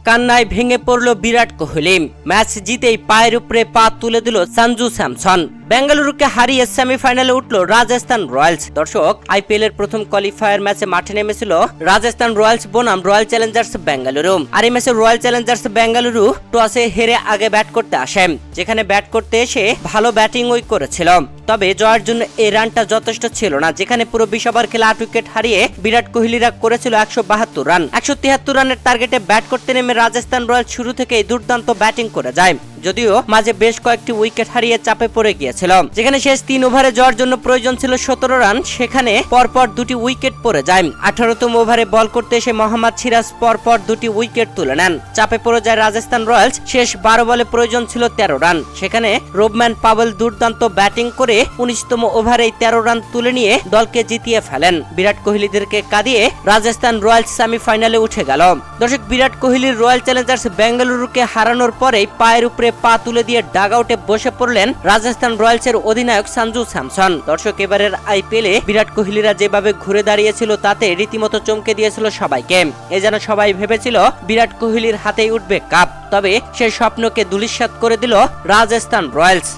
কান্নায় ভেঙে পড়ল বিরাট কোহলি। ম্যাচ জিতেই পায়ের উপরে পা তুলে দিল সঞ্জু স্যামসন। বেঙ্গালুরুকে হারিয়ে সেমিফাইনালে উঠল রাজস্থান রয়্যালস। দর্শক, আইপিএল এর প্রথম কোয়ালিফায়ার ম্যাচে মাঠে নেমেছিল রাজস্থান রয়্যালস বনাম রয়্যাল চ্যালেঞ্জার্স বেঙ্গালুরু। আর এই ম্যাচে রয়্যাল চ্যালেঞ্জার্স বেঙ্গালুরু টসে হেরে আগে ব্যাট করতে আসে, যেখানে ব্যাট করতে এসে ভালো ব্যাটিং করেছিল। তবে জয়ের জন্য এই রানটা যথেষ্ট ছিল না, যেখানে পুরো 20 ওভার খেলে 8 উইকেট হারিয়ে বিরাট কোহলিরা করেছিল 172 রান। 173 রানের টার্গেটে ব্যাট করতে নেমে রাজস্থান রয়্যালস শুরু থেকেই দুর্দান্ত ব্যাটিং করে যায়, যদিও মাঝে বেশ কয়েকটি উইকেট হারিয়ে চাপে পড়ে গিয়েছিল। যেখানে শেষ 3 ওভারে জয়ের জন্য প্রয়োজন ছিল 17 রান, সেখানে পরপর 2টি উইকেট পড়ে যায়। 18তম ওভারে বল করতে এসে মোহাম্মদ সিরাজ পরপর 2টি উইকেট তুলে নেন। চাপে পড়ে যায় রাজস্থান রয়্যালস। শেষ 12 বলে প্রয়োজন ছিল 13 রান, সেখানে রোবম্যান পাওয়েল দুর্দান্ত ব্যাটিং করে 19তম ওভারেই 13 রান তুলে নিয়ে দলকে জিতিয়ে ফেলেন। বিরাট কোহলিদেরকে কাঁদিয়ে রাজস্থান রয়্যালস সেমিফাইনালে উঠে গেল। দর্শক, বিরাট কোহলির রয়্যাল চ্যালেঞ্জার্স বেঙ্গালুরুকে হারানোর পরেই পায়ের উপরে পা তুলে দিয়ে ডাগআউটে বসে পড়লেন রাজস্থান রয়্যালসের অধিনায়ক সঞ্জু স্যামসন। দর্শক, এবারের আইপিএলে বিরাট কোহলিরা যেভাবে ঘুরে দাঁড়িয়েছিল তাতে রীতিমতো চমকে দিয়েছিল সবাইকে। এ যেন সবাই ভেবেছিল বিরাট কোহলির হাতেই উঠবে কাপ, তবে সেই স্বপ্নকে ধূলিসাৎ করে দিল রাজস্থান রয়্যালস।